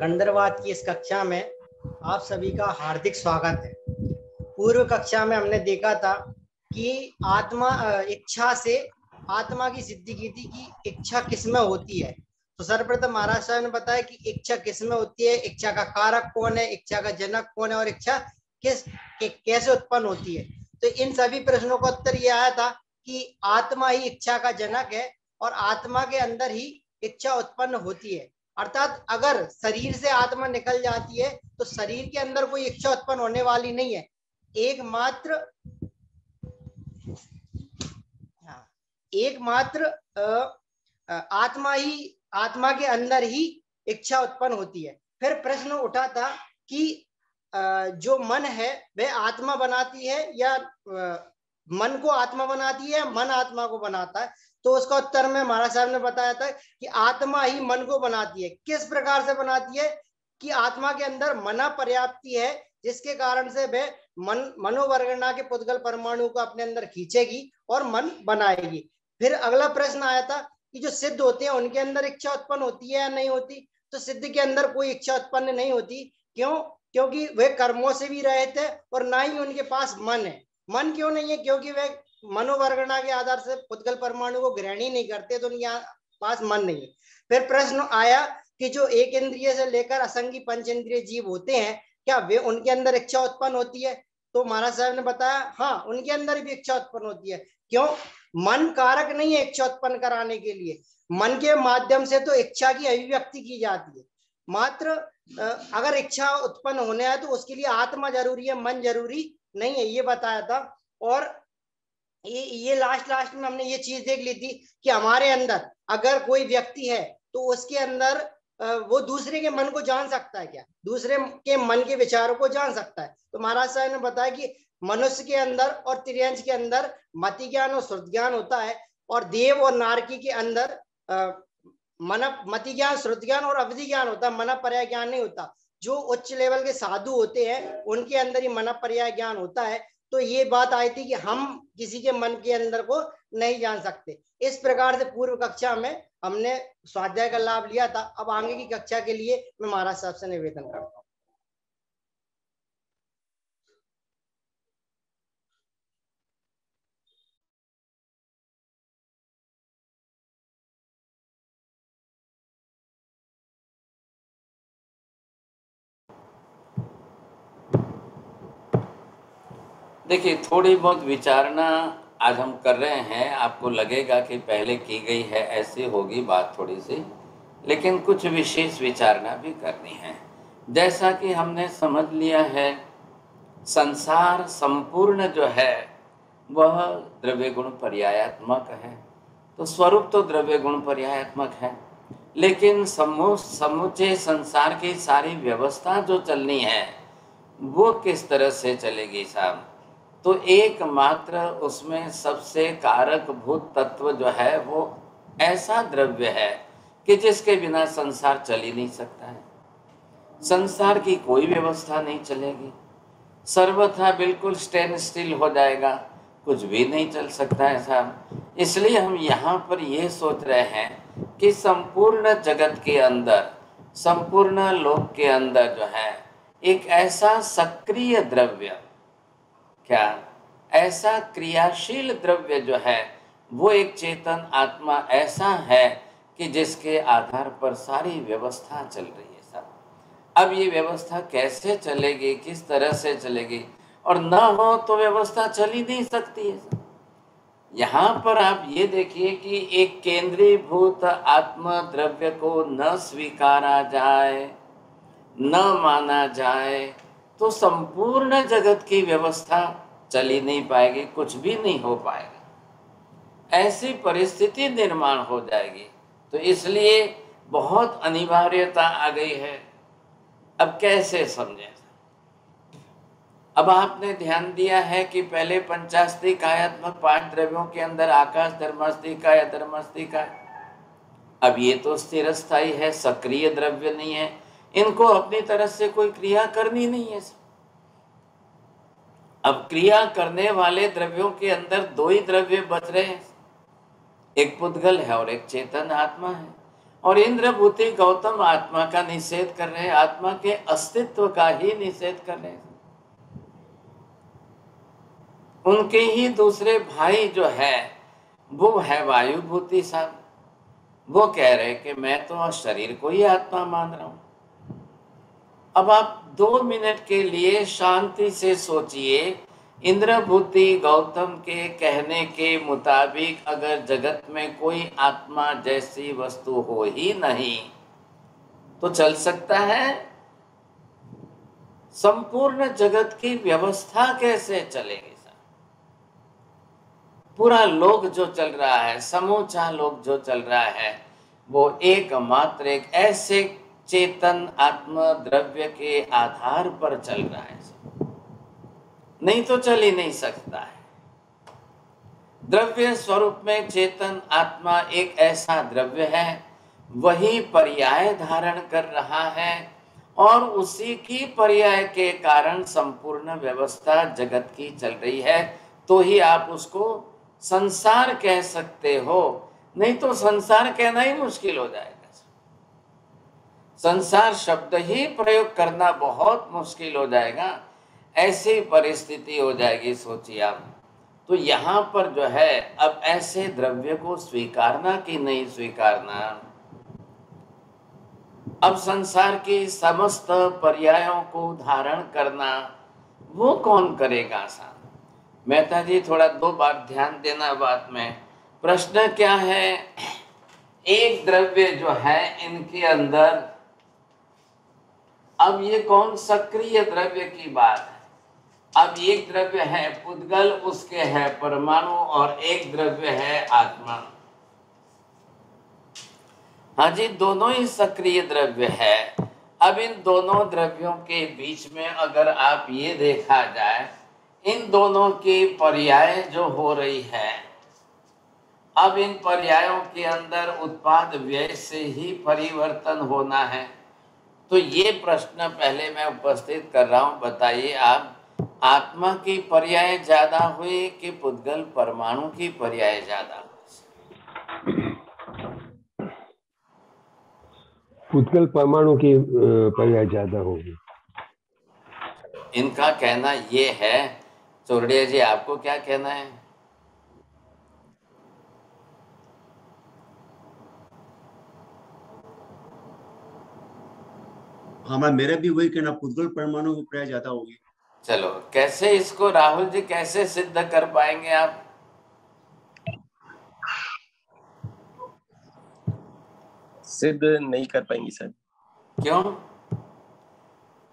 गंधर्वाद की इस कक्षा में आप सभी का हार्दिक स्वागत है। पूर्व कक्षा में हमने देखा था कि इच्छा से आत्मा की सिद्धि की थी कि इच्छा किसमें होती है। तो सर्वप्रथम महाराज साहब ने बताया कि इच्छा किसमें होती है, इच्छा का कारक कौन है, इच्छा का जनक कौन है और इच्छा कैसे उत्पन्न होती है। तो इन सभी प्रश्नों का उत्तर ये आया था कि आत्मा ही इच्छा का जनक है और आत्मा के अंदर ही इच्छा उत्पन्न होती है। अर्थात अगर शरीर से आत्मा निकल जाती है तो शरीर के अंदर कोई इच्छा उत्पन्न होने वाली नहीं है। एकमात्र आत्मा के अंदर ही इच्छा उत्पन्न होती है। फिर प्रश्न उठा था कि जो मन है वह आत्मा बनाती है या मन को आत्मा बनाती है, मन आत्मा को बनाता है। तो उसका उत्तर में महाराज साहब ने बताया था कि आत्मा ही मन को बनाती है। किस प्रकार से बनाती है कि आत्मा के अंदर मना पर्याप्ति है जिसके कारण से वह मनोवर्गणा के पुद्गल परमाणु को अपने अंदर खींचेगी और मन बनाएगी। फिर अगला प्रश्न आया था कि जो सिद्ध होते हैं उनके अंदर इच्छा उत्पन्न होती है या नहीं होती। तो सिद्ध के अंदर कोई इच्छा उत्पन्न नहीं होती। क्यों? क्योंकि वे कर्मों से भी रहित है और ना ही उनके पास मन है। मन क्यों नहीं है? क्योंकि वे मनोवर्गणा के आधार से पुद्गल परमाणु को ग्रहण ही नहीं करते, तो उनके पास मन नहीं है। फिर प्रश्न आया कि जो एक इंद्रिय से लेकर असंगी पंच इंद्रिय जीव होते हैं, क्या वे उनके अंदर इच्छा उत्पन्न होती है? तो महाराज साहब ने बताया हाँ, उनके अंदर भी इच्छा उत्पन्न होती है। क्यों? मन कारक नहीं है इच्छा उत्पन्न कराने के लिए। मन के माध्यम से तो इच्छा की अभिव्यक्ति की जाती है। मात्र अगर इच्छा उत्पन्न होने है तो उसके लिए आत्मा जरूरी है, मन जरूरी नहीं है, ये बताया था। और ये लास्ट में हमने ये चीज देख ली थी कि हमारे अंदर अगर कोई व्यक्ति है तो उसके अंदर वो दूसरे के मन को जान सकता है क्या? दूसरे के मन के विचारों को जान सकता है। तो महाराज साहब ने बताया कि मनुष्य के अंदर और त्रियंश के अंदर मति ज्ञान और श्रुत ज्ञान होता है और देव और नारकी के अंदर मति ज्ञान, श्रुत ज्ञान और अवधि ज्ञान होता है, मन पर्याय ज्ञान नहीं होता। जो उच्च लेवल के साधु होते हैं उनके अंदर ही मन पर्याय ज्ञान होता है। तो ये बात आई थी कि हम किसी के मन के अंदर को नहीं जान सकते। इस प्रकार से पूर्व कक्षा में हमने स्वाध्याय का लाभ लिया था। अब आगे की कक्षा के लिए मैं महाराज साहब से निवेदन करता हूँ। देखिए, थोड़ी बहुत विचारना आज हम कर रहे हैं। आपको लगेगा कि पहले की गई है, ऐसी होगी बात थोड़ी सी, लेकिन कुछ विशेष विचारना भी करनी है। जैसा कि हमने समझ लिया है, संसार संपूर्ण जो है वह द्रव्य गुण पर्यायात्मक है। तो स्वरूप तो द्रव्य गुण पर्यायात्मक है, लेकिन समूचे संसार की सारी व्यवस्था जो चलनी है वो किस तरह से चलेगी साहब? तो एकमात्र उसमें सबसे कारक भूत तत्व जो है वो ऐसा द्रव्य है कि जिसके बिना संसार चल ही नहीं सकता है। संसार की कोई व्यवस्था नहीं चलेगी, सर्वथा बिल्कुल स्टैंड स्टिल हो जाएगा, कुछ भी नहीं चल सकता है साहब। इसलिए हम यहाँ पर ये सोच रहे हैं कि संपूर्ण जगत के अंदर, संपूर्ण लोक के अंदर जो है एक ऐसा सक्रिय द्रव्य, क्या ऐसा क्रियाशील द्रव्य जो है वो एक चेतन आत्मा ऐसा है कि जिसके आधार पर सारी व्यवस्था चल रही है साहब। अब ये व्यवस्था कैसे चलेगी, किस तरह से चलेगी? और न हो तो व्यवस्था चल ही नहीं सकती है साहब। यहाँ पर आप ये देखिए कि एक केंद्रीभूत आत्म द्रव्य को न स्वीकारा जाए, न माना जाए तो संपूर्ण जगत की व्यवस्था चल ही नहीं पाएगी, कुछ भी नहीं हो पाएगा, ऐसी परिस्थिति निर्माण हो जाएगी। तो इसलिए बहुत अनिवार्यता आ गई है। अब कैसे समझें? अब आपने ध्यान दिया है कि पहले पंचास्ति कायात्मक 5 द्रव्यों के अंदर आकाश धर्मास्ति का या धर्मास्ति का, अब ये तो स्थिर स्थायी है, सक्रिय द्रव्य नहीं है, इनको अपनी तरफ से कोई क्रिया करनी नहीं है। अब क्रिया करने वाले द्रव्यों के अंदर 2 ही द्रव्य बच रहे हैं, एक पुद्गल है और एक चेतन आत्मा है। और इंद्रभूति गौतम आत्मा का निषेध कर रहे हैं, आत्मा के अस्तित्व का ही निषेध कर रहे हैं। उनके ही दूसरे भाई जो है वो है वायुभूति साहब, वो कह रहे कि मैं तो शरीर को ही आत्मा मान रहा हूं। अब आप 2 मिनट के लिए शांति से सोचिए, इंद्रभूति गौतम के कहने के मुताबिक अगर जगत में कोई आत्मा जैसी वस्तु हो ही नहीं तो चल सकता है? संपूर्ण जगत की व्यवस्था कैसे चलेगी? पूरा लोक जो चल रहा है, समूचा लोक जो चल रहा है, वो एकमात्र एक ऐसे चेतन आत्म द्रव्य के आधार पर चल रहा है, नहीं तो चल ही नहीं सकता है। द्रव्य स्वरूप में चेतन आत्मा एक ऐसा द्रव्य है, वही पर्याय धारण कर रहा है और उसी की पर्याय के कारण संपूर्ण व्यवस्था जगत की चल रही है। तो ही आप उसको संसार कह सकते हो, नहीं तो संसार कहना ही मुश्किल हो जाएगा। संसार शब्द ही प्रयोग करना बहुत मुश्किल हो जाएगा, ऐसी परिस्थिति हो जाएगी, सोचिए आप। तो यहाँ पर जो है अब ऐसे द्रव्य को स्वीकारना कि नहीं स्वीकारना, अब संसार की समस्त पर्यायों को धारण करना वो कौन करेगा साहब? मेहता जी थोड़ा 2 बार ध्यान देना बात में। प्रश्न क्या है, एक द्रव्य जो है इनके अंदर, अब ये कौन सक्रिय द्रव्य की बात है। अब एक द्रव्य है पुद्गल, उसके है परमाणु, और एक द्रव्य है आत्मा। हाँ जी, दोनों ही सक्रिय द्रव्य है। अब इन दोनों द्रव्यों के बीच में अगर आप ये देखा जाए, इन दोनों की पर्याय जो हो रही है, अब इन पर्यायों के अंदर उत्पाद व्यय से ही परिवर्तन होना है। तो ये प्रश्न पहले मैं उपस्थित कर रहा हूं, बताइए आप, आत्मा की पर्याय ज्यादा हुई कि पुद्गल परमाणु की पर्याय ज्यादा हुई? पुद्गल परमाणु की पर्याय ज्यादा होगी। इनका कहना ये है। चौरड़िया जी, आपको क्या कहना है? हाँ, मेरा भी वही कहना, पुद्गल परमाणु की पर्याय ज्यादा होगी। चलो, कैसे इसको राहुल जी कैसे सिद्ध कर पाएंगे आप? सिद्ध नहीं कर पाएंगे सर। क्यों?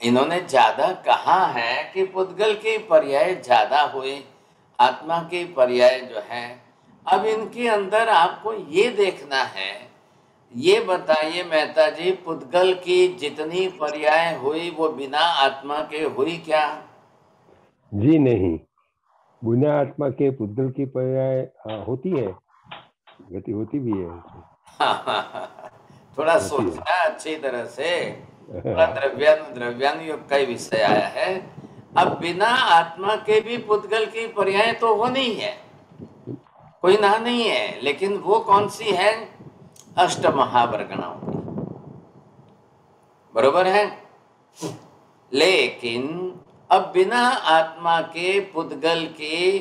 इन्होंने ज्यादा कहा है कि पुद्गल की पर्याय ज्यादा हुई, आत्मा की पर्याय जो है। अब इनके अंदर आपको ये देखना है, ये बताइए मेहता जी, पुद्गल की जितनी पर्याय हुई वो बिना आत्मा के हुई क्या? जी नहीं, बिना आत्मा के पुद्गल की पर्याय होती है, गति होती भी है। थोड़ा सोचना अच्छी तरह से, थोड़ा द्रव्यान योग का ही विषय आया है। अब बिना आत्मा के भी पुद्गल की पर्याय तो होनी है, कोई ना नहीं है, लेकिन वो कौन सी है? अष्ट महावर्गणाओं की, बरोबर है। लेकिन अब बिना आत्मा के पुद्गल के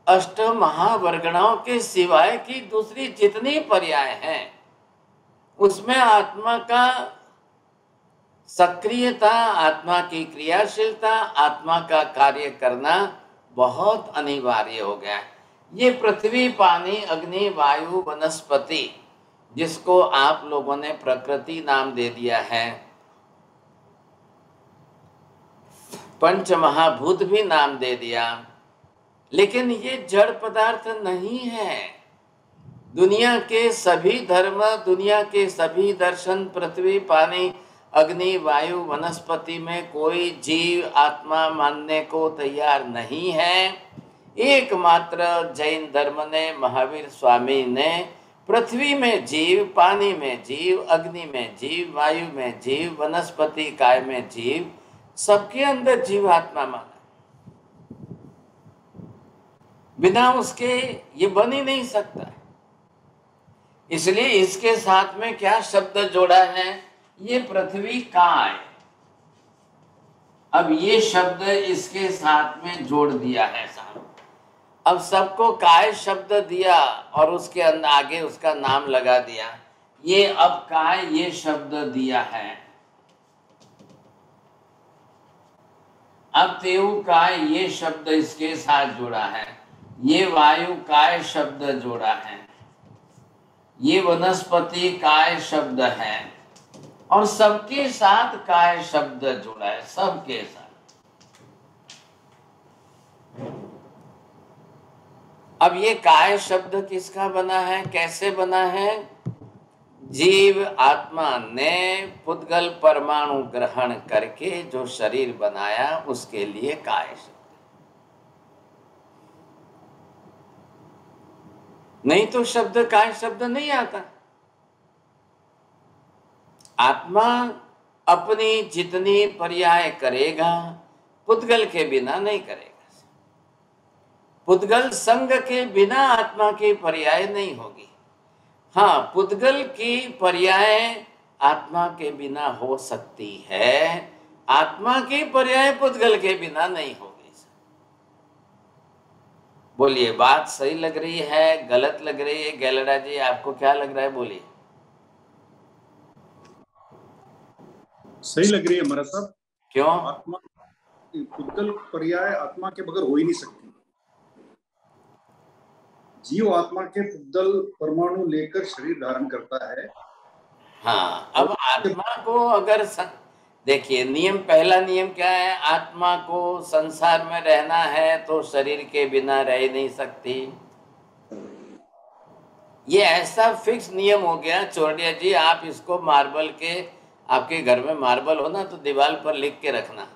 अष्ट महावर्गणाओं के सिवाय की दूसरी जितनी पर्याय हैं, उसमें आत्मा का सक्रियता, आत्मा की क्रियाशीलता, आत्मा का कार्य करना बहुत अनिवार्य हो गया। ये पृथ्वी, पानी, अग्नि, वायु, वनस्पति, जिसको आप लोगों ने प्रकृति नाम दे दिया है, पंच महाभूत भी नाम दे दिया, लेकिन ये जड़ पदार्थ नहीं है। दुनिया के सभी धर्म, दुनिया के सभी दर्शन, पृथ्वी, पानी, अग्नि, वायु, वनस्पति में कोई जीव आत्मा मानने को तैयार नहीं है। एकमात्र जैन धर्म ने, महावीर स्वामी ने पृथ्वी में जीव, पानी में जीव, अग्नि में जीव, वायु में जीव, वनस्पति काय में जीव, सबके अंदर जीवात्मा माना। बिना उसके ये बन ही नहीं सकता। इसलिए इसके साथ में क्या शब्द जोड़ा है, ये पृथ्वी काय। अब ये शब्द इसके साथ में जोड़ दिया है साहब। अब सबको काय शब्द दिया और उसके अंदर आगे उसका नाम लगा दिया। ये अब काय ये शब्द दिया है, अब तेऊ काय ये शब्द इसके साथ जुड़ा है, ये वायु काय शब्द जोड़ा है, ये वनस्पति काय शब्द है और सबके साथ काय शब्द जुड़ा है, सबके साथ। अब ये काय शब्द किसका बना है, कैसे बना है? जीव आत्मा ने पुद्गल परमाणु ग्रहण करके जो शरीर बनाया उसके लिए काय शब्द। नहीं तो शब्द काय शब्द नहीं आता। आत्मा अपनी जितनी पर्याय करेगा पुद्गल के बिना नहीं करेगा। पुद्गल संग के बिना आत्मा की पर्याय नहीं होगी। हाँ, पुद्गल की पर्याय आत्मा के बिना हो सकती है, आत्मा की पर्याय पुद्गल के बिना नहीं होगी। बोलिए, बात सही लग रही है, गलत लग रही है? गैलरा जी, आपको क्या लग रहा है? बोलिए। सही लग रही है महाराज साहब। क्यों? आत्मा पुद्गल पर्याय आत्मा के बगैर हो ही नहीं सकती। जीव आत्मा के पुद्गल परमाणु लेकर शरीर धारण करता है। हाँ, अब आत्मा को अगर देखिए, नियम, पहला नियम क्या है? आत्मा को संसार में रहना है तो शरीर के बिना रह नहीं सकती। ये ऐसा फिक्स नियम हो गया। चौड़िया जी, आप इसको मार्बल के, आपके घर में मार्बल हो ना तो दीवार पर लिख के रखना,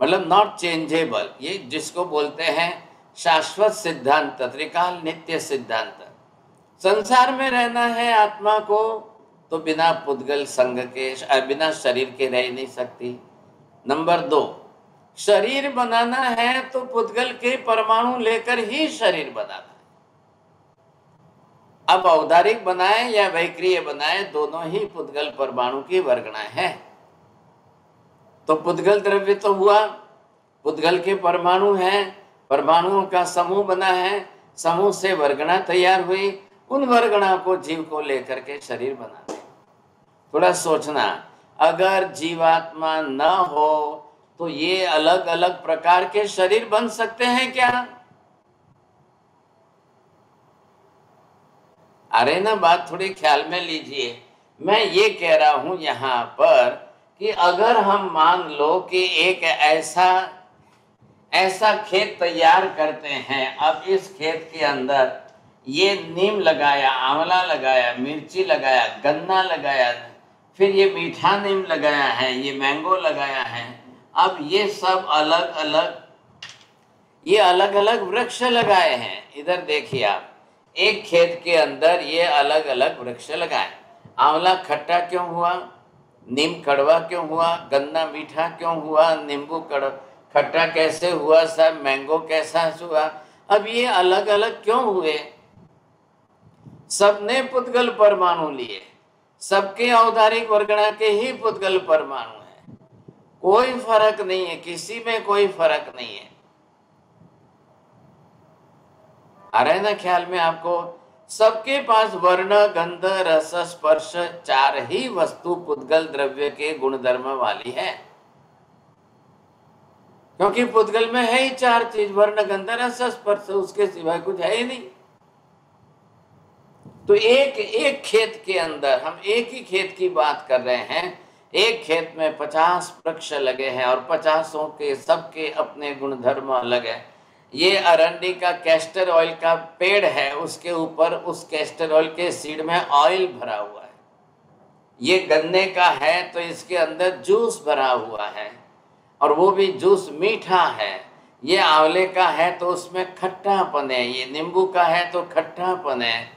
मतलब नॉट चेंजेबल। ये जिसको बोलते हैं शाश्वत सिद्धांत, त्रिकाल नित्य सिद्धांत। संसार में रहना है आत्मा को तो बिना पुद्गल संग के, बिना शरीर के रह नहीं सकती। नंबर 2, शरीर बनाना है तो पुद्गल के परमाणु लेकर ही शरीर बनाना है। अब औदारिक बनाए या वैक्रिय बनाए, दोनों ही पुद्गल परमाणु की वर्गणाएं हैं। तो पुद्गल द्रव्य तो हुआ, पुद्गल के परमाणु हैं, परमाणुओं का समूह बना है, समूह से वर्गणा तैयार हुई, उन वर्गणा को जीव को लेकर के शरीर बना। थोड़ा सोचना, अगर जीवात्मा न हो तो ये अलग अलग प्रकार के शरीर बन सकते हैं क्या? अरे ना, बात थोड़ी ख्याल में लीजिए। मैं ये कह रहा हूं यहां पर कि अगर हम मान लो कि एक ऐसा खेत तैयार करते हैं, अब इस खेत के अंदर ये नीम लगाया, आंवला लगाया, मिर्ची लगाया, गन्ना लगाया, फिर ये मीठा नीम लगाया है, ये मैंगो लगाया है। अब ये सब अलग अलग वृक्ष लगाए हैं। इधर देखिए आप, एक खेत के अंदर ये अलग अलग वृक्ष लगाए। आंवला खट्टा क्यों हुआ, नीम कड़वा क्यों हुआ, गन्ना मीठा क्यों हुआ, नींबू खट्टा कैसे हुआ साहब, मैंगो कैसा हुआ? अब ये अलग अलग क्यों हुए? सबने पुद्गल परमाणु लिए, सबके औदारिक वर्गणा के ही पुद्गल परमाणु है, कोई फर्क नहीं है, किसी में कोई फर्क नहीं है। आ रहा है ना ख्याल में आपको? सबके पास वर्ण, गंध, रस, स्पर्श, 4 ही वस्तु पुद्गल द्रव्य के गुणधर्म वाली है। क्योंकि पुद्गल में है ही 4 चीज, वर्ण, गंध, रस, स्पर्श, उसके सिवाय कुछ है ही नहीं। तो एक खेत के अंदर, हम एक ही खेत की बात कर रहे हैं, एक खेत में 50 वृक्ष लगे हैं और 50 के सबके अपने गुणधर्म अलग है। ये अरंडी का कैस्टर ऑयल का पेड़ है, उसके ऊपर उस कैस्टर ऑयल के सीड में ऑयल भरा हुआ है। ये गन्ने का है तो इसके अंदर जूस भरा हुआ है और वो भी जूस मीठा है। ये आंवले का है तो उसमें खट्टापन है, ये नींबू का है तो खट्टापन है।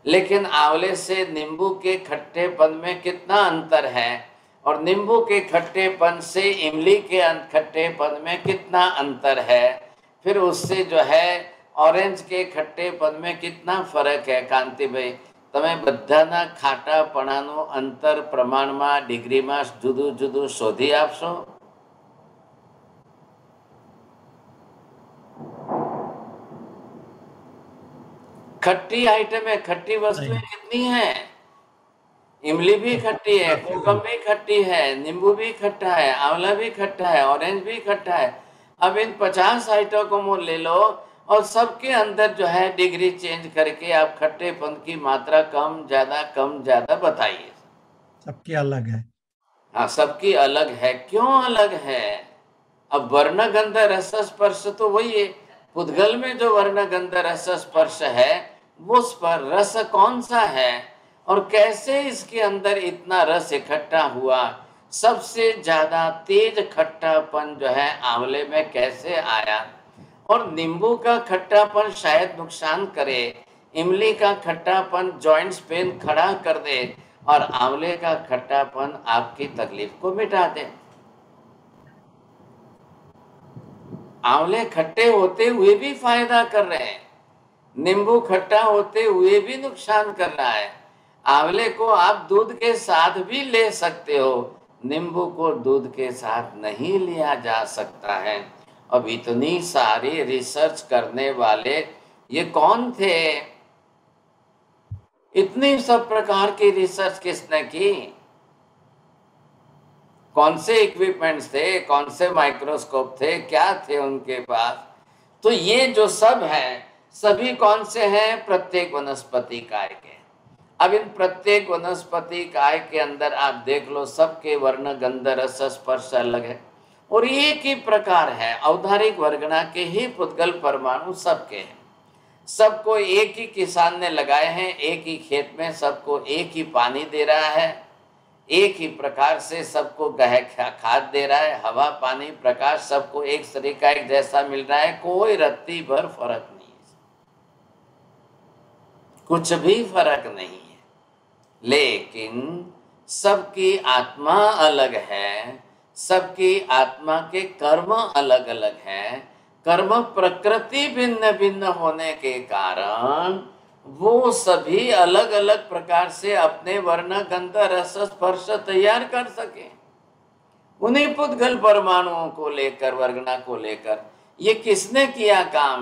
लेकिन आंवले से नींबू के खट्टेपन में कितना अंतर है और नींबू के खट्टेपन से इमली के खट्टेपन में कितना अंतर है, फिर उससे जो है ऑरेंज के खट्टेपन में कितना फर्क है। कांति भाई, તમે બધાના ખાટાપણાનું અંતર પ્રમાણમાં ડિગ્રીમાં જુદું જુદું શોધી આપશો? खट्टी आइटम है, खट्टी वस्तुएं कितनी है? इमली भी खट्टी है, कोकम भी खट्टी है, नींबू भी खट्टा है, आंवला भी खट्टा है, ऑरेंज भी खट्टा है। अब इन 50 आइटम को ले लो और सबके अंदर जो है डिग्री चेंज करके आप खट्टेपन की मात्रा कम ज्यादा बताइए। सबकी अलग है। हाँ, सबकी अलग है। क्यों अलग है? अब वर्ण गंध रस स्पर्श तो वही है। पुद्गल में जो वर्ण गंध रस स्पर्श है वो रस कौन सा है और कैसे इसके अंदर इतना रस इकट्ठा हुआ? सबसे ज्यादा तेज खट्टापन जो है आंवले में कैसे आया? और नींबू का खट्टापन शायद नुकसान करे, इमली का खट्टापन जॉइंट्स पेन खड़ा कर दे और आंवले का खट्टापन आपकी तकलीफ को मिटा दे। आंवले खट्टे होते हुए भी फायदा कर रहे हैं, नींबू खट्टा होते हुए भी नुकसान कर रहा है। आंवले को आप दूध के साथ भी ले सकते हो, नींबू को दूध के साथ नहीं लिया जा सकता है। अब इतनी सारी रिसर्च करने वाले ये कौन थे? इतनी सब प्रकार की रिसर्च किसने की? कौन से इक्विपमेंट्स थे, कौन से माइक्रोस्कोप थे, क्या थे उनके पास? तो ये जो सब है सभी कौन से हैं? प्रत्येक वनस्पति काय के। अब इन प्रत्येक वनस्पति काय के अंदर आप देख लो, सबके वर्ण गंध रस स्पर्श अलग है और एक ही प्रकार है। औदारिक वर्गना के ही पुद्गल परमाणु सबके हैं। सबको एक ही किसान ने लगाए हैं, एक ही खेत में सबको एक ही पानी दे रहा है, एक ही प्रकार से सबको खाद दे रहा है, हवा पानी प्रकाश सबको एक तरीका एक जैसा मिल रहा है, कोई रत्ती भर फर्क नहीं है, कुछ भी फर्क नहीं है। लेकिन सबकी आत्मा अलग है, सबकी आत्मा के कर्म अलग अलग हैं। कर्म प्रकृति भिन्न भिन्न होने के कारण वो सभी अलग अलग प्रकार से अपने वर्ण गंध रस स्पर्श तैयार कर सके। उन्हीं पुद्गल परमाणुओं को लेकर, वर्गना को लेकर ये किसने किया काम?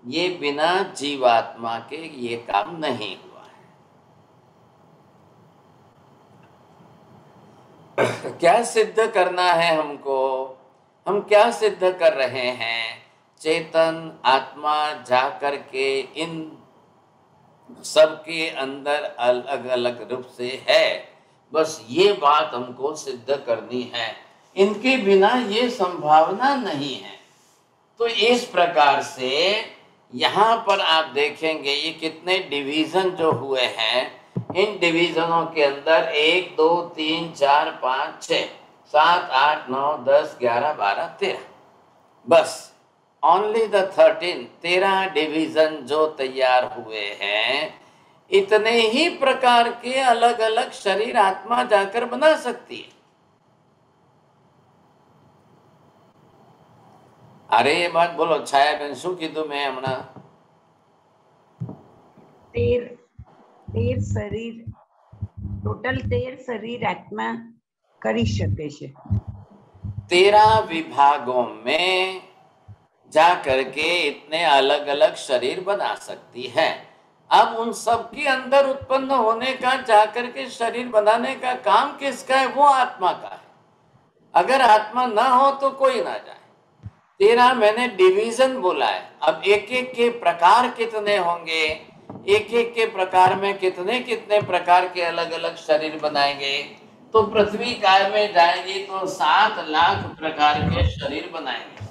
ये बिना जीवात्मा के ये काम नहीं हुआ है। क्या सिद्ध करना है हमको? हम क्या सिद्ध कर रहे हैं? चेतन आत्मा जाकर के इन सबके अंदर अलग अलग रूप से है, बस ये बात हमको सिद्ध करनी है। इनके बिना ये संभावना नहीं है। तो इस प्रकार से यहाँ पर आप देखेंगे ये कितने डिवीजन जो हुए हैं, इन डिवीजनों के अंदर 1 2 3 4 5 6 7 8 9 10 11 12 13, बस ओनली द 13 डिवीजन जो तैयार हुए हैं, इतने ही प्रकार के अलग अलग शरीर आत्मा जाकर बना सकती है। अरे ये बात बोलो छाया बेन, शू कीधु मैं हमना? 13 शरीर, टोटल 13 शरीर आत्मा करी सके छे। 13 विभागों में जा करके इतने अलग अलग शरीर बना सकती है। अब उन सब के अंदर उत्पन्न होने का, जाकर के शरीर बनाने का काम किसका है? वो आत्मा का है। अगर आत्मा ना हो तो कोई ना जाए। 13 मैंने डिवीजन बोला है। अब एक एक के प्रकार कितने होंगे, एक एक के प्रकार में कितने कितने प्रकार के अलग अलग शरीर बनाएंगे? तो पृथ्वी काय में जाएंगे तो 7 लाख प्रकार के शरीर बनाएंगे।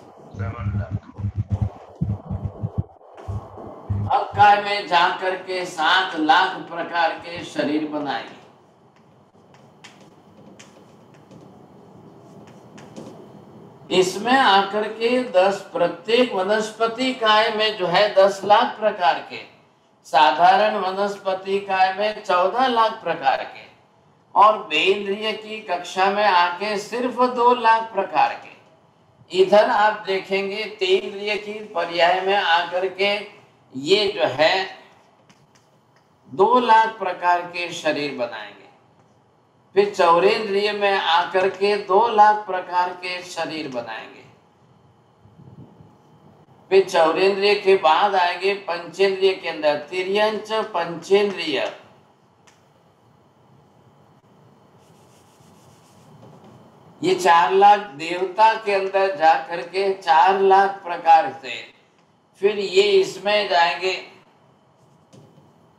अब काय में जाकर के 7 लाख प्रकार के शरीर बनाएंगे। इसमें आकर के 10 प्रत्येक वनस्पति काय में जो है 10 लाख प्रकार के, साधारण वनस्पति काय में 14 लाख प्रकार के, और बेंद्रिय की कक्षा में आके सिर्फ 2 लाख प्रकार के। इधर आप देखेंगे तेंद्रिय की पर्याय में आकर के ये जो है 2 लाख प्रकार के शरीर बनाएंगे। फिर चौरेंद्रिय में आकर के 2 लाख प्रकार के शरीर बनाएंगे। फिर चौरेंद्रिय के बाद आएंगे पंचेंद्रिय के अंदर, तिर्यंच पंचेंद्रिय। ये 4 लाख देवता के अंदर जाकर के 4 लाख प्रकार से, फिर ये इसमें जाएंगे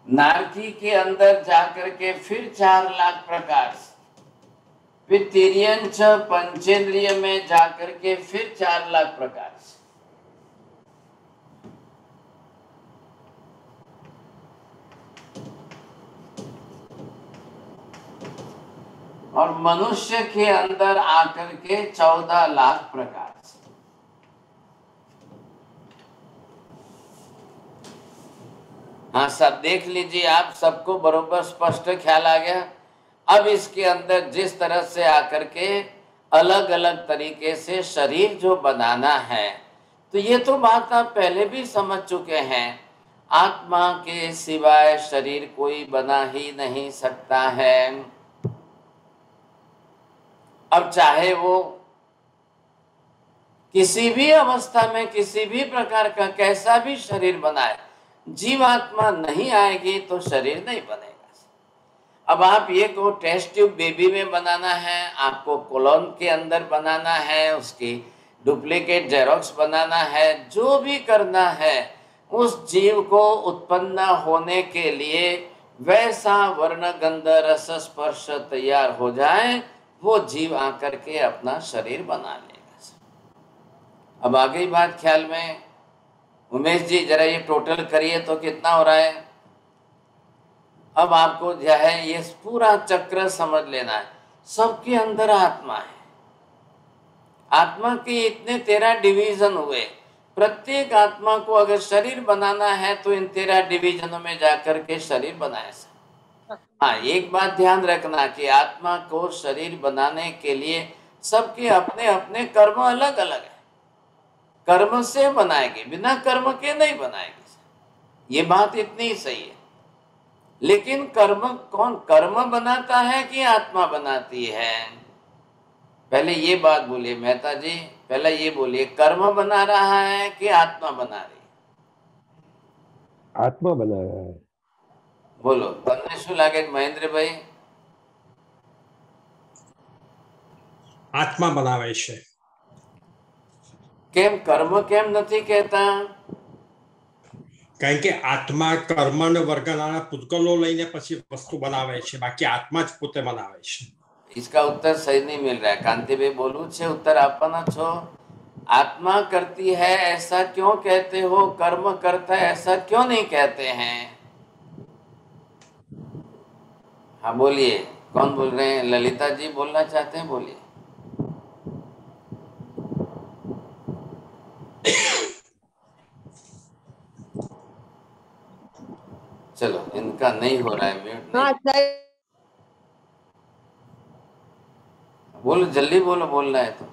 नारकी के अंदर जाकर के फिर 4 लाख प्रकार से, फिर तिर्यंच पंचेंद्रिय में जाकर के फिर 4 लाख प्रकार से। और मनुष्य के अंदर आकर के 14 लाख प्रकार से। हाँ, सब देख लीजिए, आप सबको बरोबर स्पष्ट ख्याल आ गया। अब इसके अंदर जिस तरह से आकर के अलग अलग तरीके से शरीर जो बनाना है, तो ये तो बात आप पहले भी समझ चुके हैं। आत्मा के सिवाय शरीर कोई बना ही नहीं सकता है। अब चाहे वो किसी भी अवस्था में किसी भी प्रकार का कैसा भी शरीर बनाए, जीवात्मा नहीं आएगी तो शरीर नहीं बनेगा। अब आप ये को टेस्ट ट्यूब बेबी में बनाना है, आपको कोलोन के अंदर बनाना है, उसकी डुप्लीकेट जेरोक्स बनाना है, जो भी करना है, उस जीव को उत्पन्न होने के लिए वैसा वर्ण गंध रस स्पर्श तैयार हो जाए, वो जीव आकर के अपना शरीर बना लेगा। अब आ गई बात ख्याल में? उमेश जी जरा ये टोटल करिए तो कितना हो रहा है। अब आपको जो है ये पूरा चक्र समझ लेना है। सबके अंदर आत्मा है। आत्मा के इतने 13 डिवीजन हुए। प्रत्येक आत्मा को अगर शरीर बनाना है तो इन 13 डिवीजनों में जाकर के शरीर बनाए। हाँ, एक बात ध्यान रखना कि आत्मा को शरीर बनाने के लिए सबके अपने अपने कर्म अलग अलग है। कर्म से बनाएगी, बिना कर्म के नहीं बनाएगी। ये बात इतनी सही है। लेकिन कर्म कौन कर्म बनाता है कि आत्मा बनाती है? पहले ये बात बोलिए मेहता जी, पहले ये बोलिए, कर्म बना रहा है कि आत्मा बना रही है? आत्मा बना रहा है। बोलो, તમને શું લાગે મહેન્દ્ર ભાઈ? આત્મા બનાવે છે। કેમ કર્મ કેમ નથી કહેતા? કારણ કે આત્મા કર્મને વર્ગના પૂતગલો લઈને પછી વસ્તુ બનાવે છે, બાકી આત્મા જ પોતે બનાવે છે। इसका उत्तर सही नहीं मिल रहा है। कांति भाई बोलू छे, उत्तर आपना छो। आत्मा करती है ऐसा क्यों कहते हो, कर्म करता है ऐसा क्यों नहीं कहते हैं? हाँ बोलिए, कौन बोल रहे हैं? ललिता जी बोलना चाहते हैं, बोलिए। चलो, इनका नहीं हो रहा है म्यूट। नहीं। बोलो, जल्दी बोलो, बोलना है तो।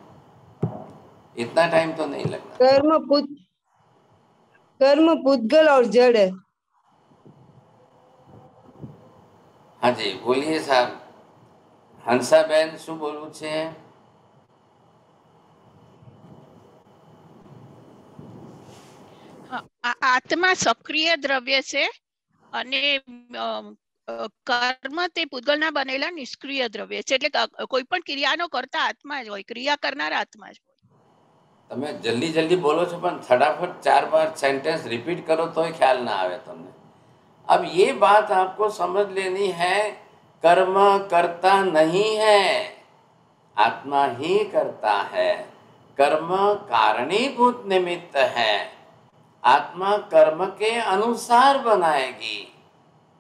इतना टाइम तो नहीं लगना। कर्म पुद्गल और जड़ है। हाँ जी बोलिए साहब। हंसा बहन शू बोलू छे? आत्मा सक्रिय द्रव्य से અને કર્મ તે પૂતગલના બનેલા નિષ્ક્રિય દ્રવ્ય છે, એટલે કોઈ પણ ક્રિયાનો કરતા આત્મા જ હોય, ક્રિયા કરનાર આત્મા જ હોય। તમે જલ્દી જલ્દી બોલો છો પણ ફટાફટ 4 बार सेंटेंस रिपीट करो तो ख्याल ना आवे તમને। अब ये बात आपको समझ लेनी है, कर्म करता नहीं है, आत्मा ही करता है। कर्म कारणीभूत निमित्त है, आत्मा कर्म के अनुसार बनाएगी।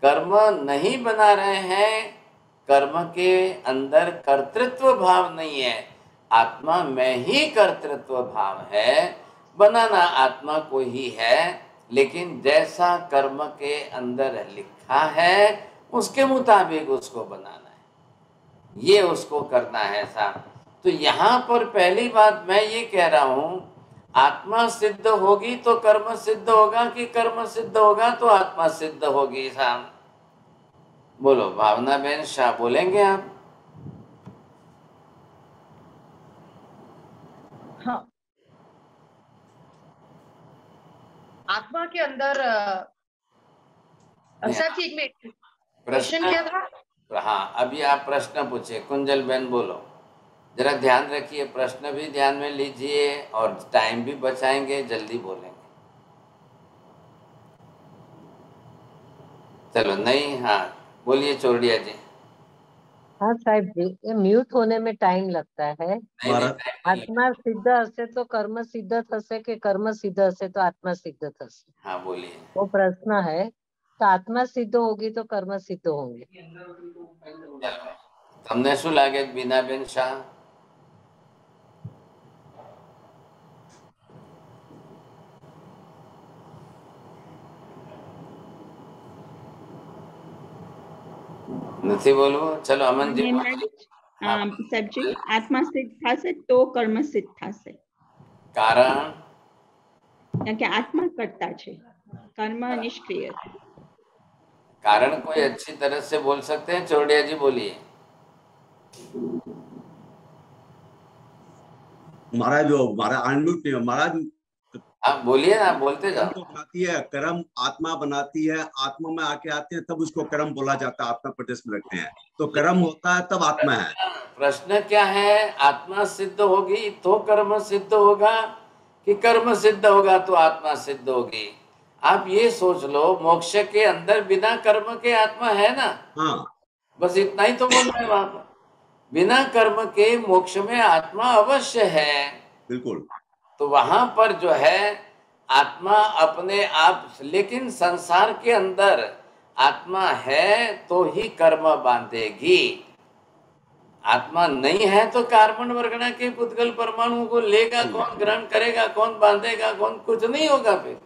कर्म नहीं बना रहे हैं, कर्म के अंदर कर्तृत्व भाव नहीं है, आत्मा में ही कर्तृत्व भाव है। बनाना आत्मा को ही है, लेकिन जैसा कर्म के अंदर लिखा है उसके मुताबिक उसको बनाना है, ये उसको करना है साहब। तो यहाँ पर पहली बात मैं ये कह रहा हूँ, आत्मा सिद्ध होगी तो कर्म सिद्ध होगा, कि कर्म सिद्ध होगा तो आत्मा सिद्ध होगी साहब? बोलो भावना बहन शाह, बोलेंगे आप? हाँ, आत्मा के अंदर सर जी एक मिनट, क्वेश्चन क्या था? हाँ, अभी आप प्रश्न पूछे। कुंजल बहन बोलो, जरा ध्यान रखिए, प्रश्न भी ध्यान में लीजिए और टाइम भी बचाएंगे, जल्दी बोलेंगे। चलो नहीं, हाँ बोलिए चोरडिया जी। हाँ साहब जी, ये म्यूट होने में टाइम लगता है। आत्मा सिद्ध हसे तो कर्म सिद्ध थसे के कर्म सिद्ध हसे तो आत्मा सिद्ध थसे? हाँ बोलिए। वो प्रश्न है, तो आत्मा सिद्ध होगी तो कर्म सिद्ध होंगे। તમને શું લાગે બીનાબેન શાહ? નથી બોલવું? ચલો અમનજી સાહેબજી, આત્મા સિદ્ધ થશે તો કર્મ સિદ્ધ થશે, કારણ કે આત્મા કરતા છે, કર્મ નિષ્ક્રિય છે। कारण कोई अच्छी तरह से बोल सकते हैं? चोरडिया जी बोलिए। हमारा अनम्यूट नहीं, हमारा आप बोलिए ना, बोलते जाओ। बनाती है कर्म, आत्मा बनाती है, आत्मा में आके आते हैं तब उसको कर्म बोला जाता है, आत्मा प्रदेश में रखते हैं तो कर्म होता है तब आत्मा है। प्रश्न क्या है? आत्मा सिद्ध होगी तो कर्म सिद्ध होगा कि कर्म सिद्ध होगा तो आत्मा सिद्ध होगी? आप ये सोच लो, मोक्ष के अंदर बिना कर्म के आत्मा है ना? हाँ, बस इतना ही तो बोल रहे हैं वहां पर। बिना कर्म के मोक्ष में आत्मा अवश्य है। बिल्कुल। तो वहां पर जो है आत्मा अपने आप, लेकिन संसार के अंदर आत्मा है तो ही कर्म बांधेगी। आत्मा नहीं है तो कार्बन वर्गना के पुद्गल परमाणु को लेगा कौन, ग्रहण करेगा कौन, बांधेगा कौन? कुछ नहीं होगा। फिर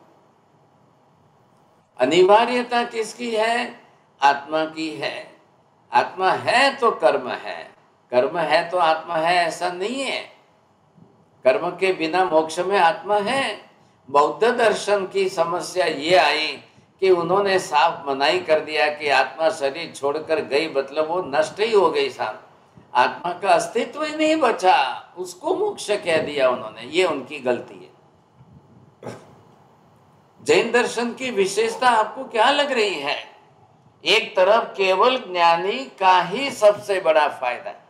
अनिवार्यता किसकी है? आत्मा की है। आत्मा है तो कर्म है, कर्म है तो आत्मा है, ऐसा नहीं है। कर्म के बिना मोक्ष में आत्मा है। बौद्ध दर्शन की समस्या ये आई कि उन्होंने साफ मनाही कर दिया कि आत्मा शरीर छोड़कर गई, मतलब वो नष्ट ही हो गई साहब, आत्मा का अस्तित्व ही नहीं बचा, उसको मोक्ष कह दिया उन्होंने। ये उनकी गलती है। जैन दर्शन की विशेषता आपको क्या लग रही है? एक तरफ केवल ज्ञानी का ही सबसे बड़ा फायदा है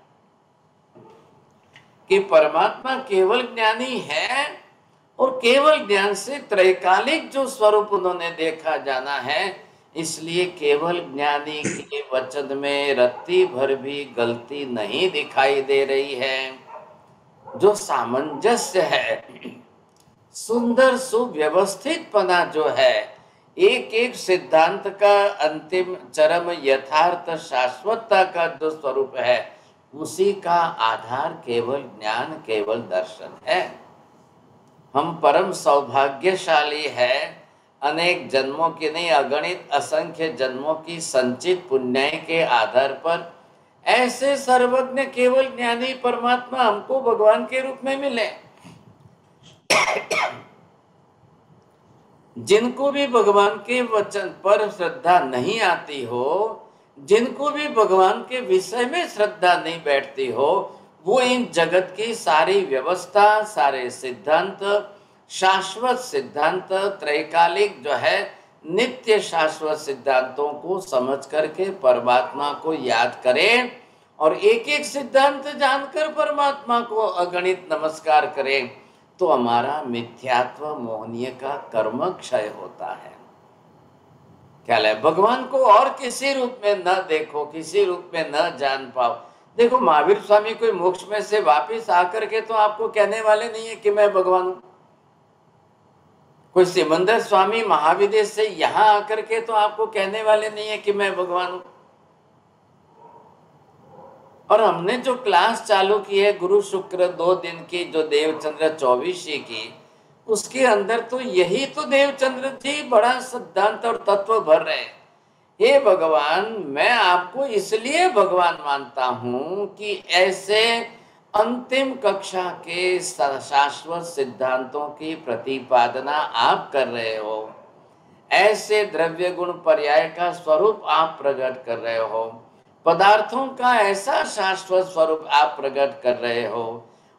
कि परमात्मा केवल ज्ञानी है और केवल ज्ञान से त्रैकालिक जो स्वरूप उन्होंने देखा जाना है, इसलिए केवल ज्ञानी के वचन में रत्ती भर भी गलती नहीं दिखाई दे रही है। जो सामंजस्य है, सुंदर सुव्यवस्थित पना जो है, एक एक सिद्धांत का अंतिम चरम यथार्थ शाश्वतता का जो स्वरूप है, उसी का आधार केवल ज्ञान, केवल दर्शन है। हम परम सौभाग्यशाली है, अनेक जन्मों की नहीं, अगणित असंख्य जन्मों की संचित पुण्य के आधार पर ऐसे सर्वज्ञ केवल ज्ञानी परमात्मा हमको भगवान के रूप में मिले। जिनको भी भगवान के वचन पर श्रद्धा नहीं आती हो, जिनको भी भगवान के विषय में श्रद्धा नहीं बैठती हो, वो इन जगत की सारी व्यवस्था, सारे सिद्धांत, शाश्वत सिद्धांत, त्रैकालिक जो है नित्य शाश्वत सिद्धांतों को समझ करके परमात्मा को याद करें और एक एक सिद्धांत जानकर परमात्मा को अगणित नमस्कार करें, तो हमारा मिथ्यात्व मोहनीय का कर्म क्षय होता है। क्या है? भगवान को और किसी रूप में न देखो, किसी रूप में न जान पाओ। देखो, महावीर स्वामी कोई मोक्ष में से वापिस आकर के तो आपको कहने वाले नहीं है कि मैं भगवान हूं। कोई सिमंदर स्वामी महाविदेश से यहां आकर के तो आपको कहने वाले नहीं है कि मैं भगवान हूं। और हमने जो क्लास चालू की है गुरु शुक्र 2 दिन की, जो देवचंद्र 24 की, उसके अंदर तो यही तो देवचंद्र जी बड़ा सिद्धांत और तत्व भर रहे हैं। हे भगवान, मैं आपको इसलिए भगवान मानता हूं कि ऐसे अंतिम कक्षा के शाश्वत सिद्धांतों की प्रतिपादना आप कर रहे हो। ऐसे द्रव्य गुण पर्याय का स्वरूप आप प्रकट कर रहे हो, पदार्थों का ऐसा शाश्वत स्वरूप आप प्रकट कर रहे हो,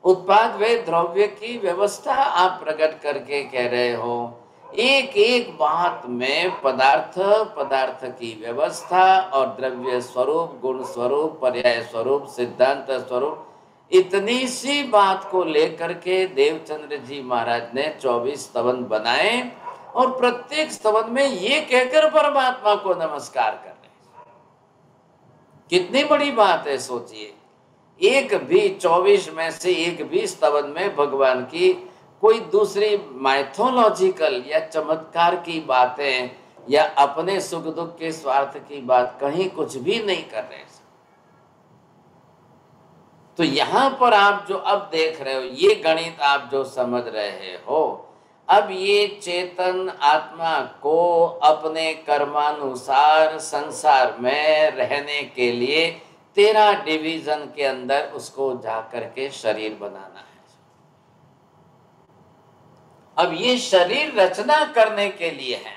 उत्पाद व द्रव्य की व्यवस्था आप प्रकट करके कह रहे हो। एक एक बात में पदार्थ की व्यवस्था और द्रव्य स्वरूप, गुण स्वरूप, पर्याय स्वरूप, सिद्धांत स्वरूप, इतनी सी बात को लेकर के देवचंद्र जी महाराज ने 24 स्तवन बनाए और प्रत्येक स्तवन में ये कहकर परमात्मा को नमस्कार कर रहे हैं। कितनी बड़ी बात है, सोचिए। एक भी 24 में से एक भी स्तवन में भगवान की कोई दूसरी माइथोलॉजिकल या चमत्कार की बातें या अपने सुख दुख के स्वार्थ की बात कहीं कुछ भी नहीं कर रहे। तो यहां पर आप जो अब देख रहे हो, ये गणित आप जो समझ रहे हो, अब ये चेतन आत्मा को अपने कर्मानुसार संसार में रहने के लिए 13 डिवीजन के अंदर उसको जाकर के शरीर बनाना है। अब ये शरीर रचना करने के लिए है,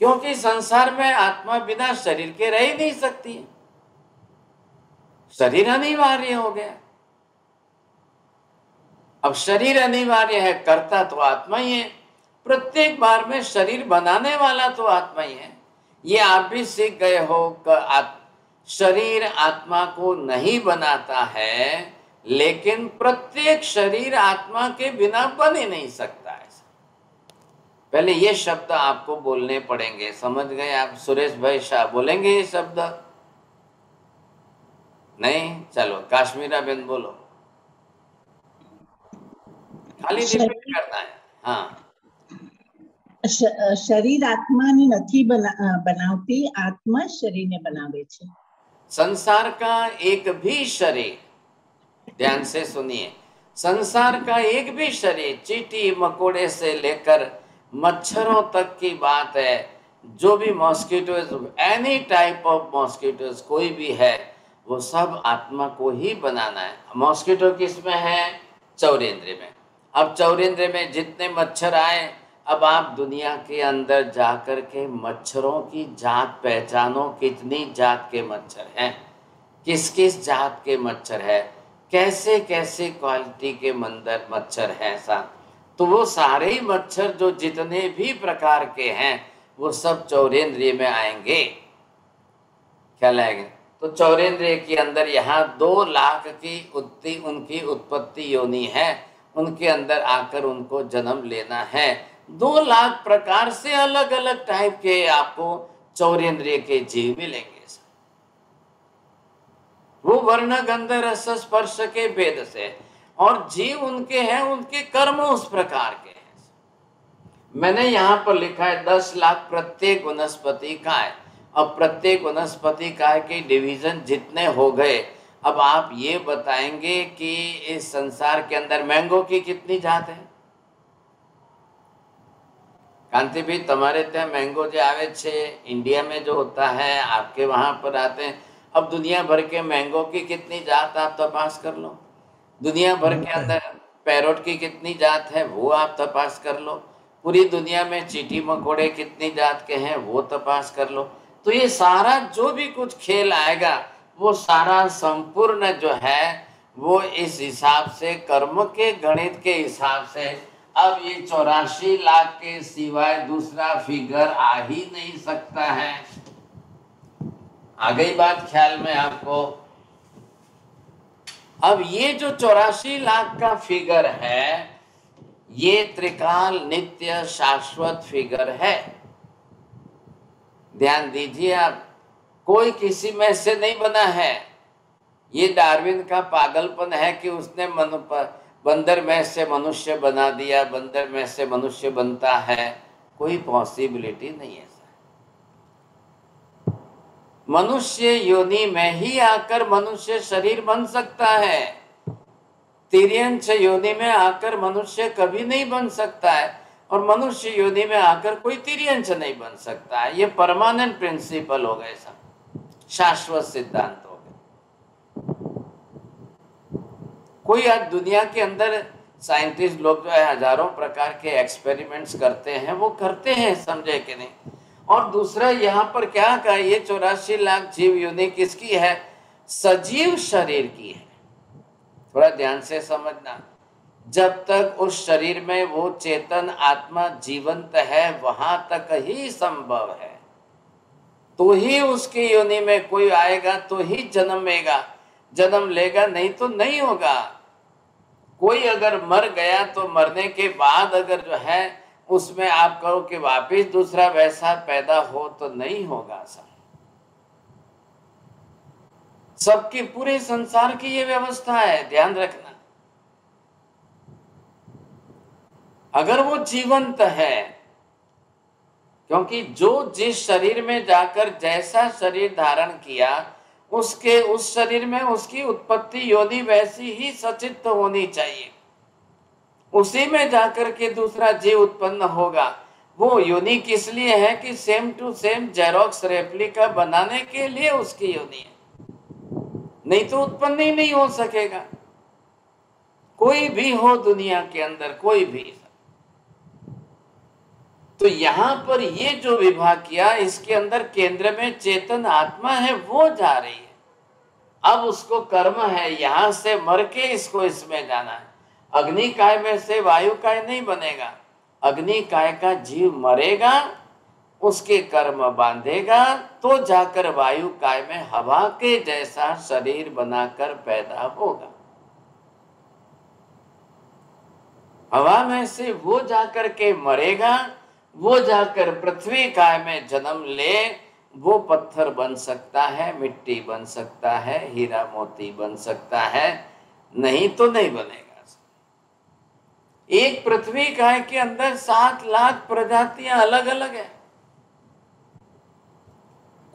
क्योंकि संसार में आत्मा बिना शरीर के रह ही नहीं सकती है। शरीर अनिवार्य हो गया। अब शरीर अनिवार्य है, करता तो आत्मा ही है। प्रत्येक बार में शरीर बनाने वाला तो आत्मा ही है। ये आप भी सीख गए हो कि शरीर आत्मा को नहीं बनाता है, लेकिन प्रत्येक शरीर आत्मा के बिना बन ही नहीं सकता है। पहले ये शब्द आपको बोलने पड़ेंगे, समझ गए आप? सुरेश भाई शाह बोलेंगे ये शब्द? नहीं? चलो काश्मीरा बेन बोलो, खाली रिपीट करना है। हाँ, શરીર આત્માને નથી બનાવતી, આત્મા શરીરને બનાવે છે। संसार का एक भी शरीर, ध्यान से सुनिए, संसार का एक भी शरीर, चींटी मकोड़े से लेकर मच्छरों तक की बात है, जो भी mosquitoes, any type of mosquitoes कोई भी है, वो सब आत्मा को ही बनाना है। मॉस्किटो किसमें है? चौरेंद्र में। अब चौरेंद्र में जितने मच्छर आए, अब आप दुनिया के अंदर जाकर के मच्छरों की जात पहचानो, कितनी जात के मच्छर हैं, किस किस जात के मच्छर है, कैसे कैसे क्वालिटी के मच्छर हैं साथ। तो वो सारे ही मच्छर जो जितने भी प्रकार के हैं, वो सब चौरेंद्रिय में आएंगे। क्या लाएंगे? तो चौरेंद्रिय के अंदर यहाँ 2 लाख की उनकी उत्पत्ति योनि है, उनके अंदर आकर उनको जन्म लेना है। 2 लाख प्रकार से अलग अलग टाइप के आपको चौरेंद्रिय के जीव मिलेंगे। वो वर्ण गंध रस स्पर्श के भेद से, और जीव उनके हैं, उनके कर्म उस प्रकार के हैं। मैंने यहाँ पर लिखा है 10 लाख प्रत्येक वनस्पति काय। अब प्रत्येक वनस्पति काय के डिवीजन जितने हो गए, अब आप ये बताएंगे कि इस संसार के अंदर मैंगो की कितनी जात है? कांति भी तुम्हारे ત્યાં मैंगो जो आवे छे, इंडिया में जो होता है, आपके वहां पर आते हैं। अब दुनिया भर के मैंगो की कितनी जात आप तपास कर लो। दुनिया भर के अंदर पैरोट की कितनी जात है, वो आप तपास कर लो। पूरी दुनिया में चींटी मकोड़े कितनी जात के हैं, वो तपास कर लो। तो ये सारा जो भी कुछ खेल आएगा, वो सारा संपूर्ण जो है, वो इस हिसाब से, कर्म के गणित के हिसाब से, अब ये 84 लाख के सिवाय दूसरा फिगर आ ही नहीं सकता है। आ गई बात ख्याल में आपको? अब ये जो 84 लाख का फिगर है, ये त्रिकाल नित्य शाश्वत फिगर है। ध्यान दीजिए आप, कोई किसी में से नहीं बना है। ये डार्विन का पागलपन है कि उसने बंदर में से मनुष्य बना दिया, बंदर में से मनुष्य बनता है। कोई पॉसिबिलिटी नहीं है। मनुष्य योनि में ही आकर मनुष्य शरीर बन सकता है। तिर्यंश योनि में आकर मनुष्य कभी नहीं बन सकता है, और मनुष्य योनि में आकर कोई तिर्यंश नहीं बन सकता है। ये परमानेंट प्रिंसिपल हो गए, सब शाश्वत सिद्धांत हो गए। कोई आज दुनिया के अंदर साइंटिस्ट लोग जो है हजारों प्रकार के एक्सपेरिमेंट्स करते हैं, वो करते हैं, समझे कि नहीं? और दूसरा यहाँ पर क्या कहा, ये 84 लाख जीव योनि किसकी है? सजीव शरीर की है। थोड़ा ध्यान से समझना, जब तक उस शरीर में वो चेतन आत्मा जीवंत है वहां तक ही संभव है, तो ही उसकी योनि में कोई आएगा, तो ही जन्मेगा, जन्म लेगा, नहीं तो नहीं होगा। कोई अगर मर गया तो मरने के बाद अगर जो है उसमें आप कहो कि वापिस दूसरा वैसा पैदा हो, तो नहीं होगा। सबकी पूरे संसार की ये व्यवस्था है, ध्यान रखना। अगर वो जीवंत है, क्योंकि जो जिस शरीर में जाकर जैसा शरीर धारण किया, उसके उस शरीर में उसकी उत्पत्ति योनि वैसी ही सचित्त होनी चाहिए। उसी में जाकर के दूसरा जीव उत्पन्न होगा। वो योनि किस लिए है कि same to same Xerox replica बनाने के लिए उसकी योनि है, नहीं तो उत्पन्न ही नहीं हो सकेगा। कोई भी हो दुनिया के अंदर, कोई भी। तो यहां पर ये जो विभाग किया, इसके अंदर केंद्र में चेतन आत्मा है, वो जा रही है। अब उसको कर्म है यहां से मर के इसको इसमें जाना है। अग्नि काय में से वायु काय नहीं बनेगा। अग्नि काय का जीव मरेगा, उसके कर्म बांधेगा, तो जाकर वायु काय में हवा के जैसा शरीर बनाकर पैदा होगा। हवा में से वो जाकर के मरेगा, वो जाकर पृथ्वी काय में जन्म ले, वो पत्थर बन सकता है, मिट्टी बन सकता है, हीरा मोती बन सकता है, नहीं तो नहीं बनेगा। एक पृथ्वी काय के अंदर 7 लाख प्रजातियां अलग अलग है।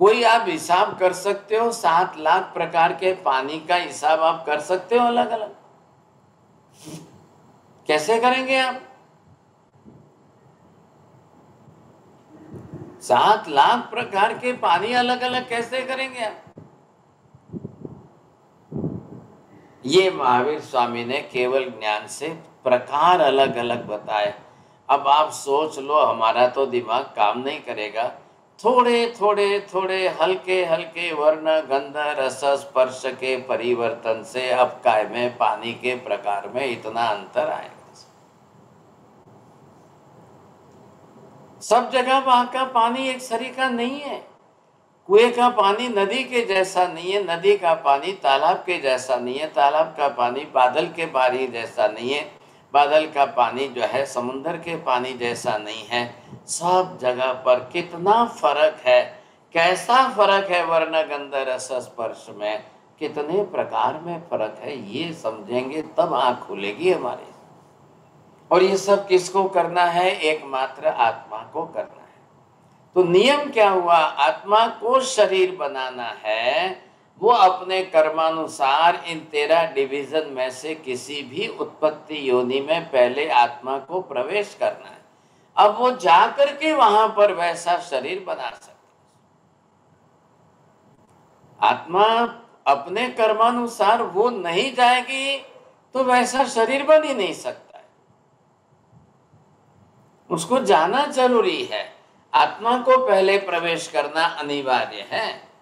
कोई आप हिसाब कर सकते हो? 7 लाख प्रकार के पानी का हिसाब आप कर सकते हो अलग अलग? कैसे करेंगे आप? 7 लाख प्रकार के पानी अलग अलग कैसे करेंगे आप? ये महावीर स्वामी ने केवल ज्ञान से प्रकार अलग अलग बताए। अब आप सोच लो, हमारा तो दिमाग काम नहीं करेगा। थोड़े थोड़े थोड़े हल्के हल्के वर्ण गंध रस स्पर्श के परिवर्तन से अब काय में पानी के प्रकार में इतना अंतर आएगा। सब जगह वहां का पानी एक सरीका नहीं है। कुएं का पानी नदी के जैसा नहीं है, नदी का पानी तालाब के जैसा नहीं है, तालाब का पानी बादल के पानी जैसा नहीं है, बादल का पानी जो है समुद्र के पानी जैसा नहीं है। सब जगह पर कितना फर्क है, कैसा फर्क है वर्ण गंध रस स्पर्श में, कितने प्रकार में फर्क है, ये समझेंगे तब आंख खुलेगी हमारी। और ये सब किसको करना है? एकमात्र आत्मा को करना है। तो नियम क्या हुआ? आत्मा को शरीर बनाना है, वो अपने कर्मानुसार इन 13 डिवीजन में से किसी भी उत्पत्ति योनि में पहले आत्मा को प्रवेश करना है। अब वो जाकर के वहां पर वैसा शरीर बना सकते। आत्मा अपने कर्मानुसार वो नहीं जाएगी तो वैसा शरीर बन ही नहीं सकता है। उसको जाना जरूरी है, आत्मा को पहले प्रवेश करना अनिवार्य है।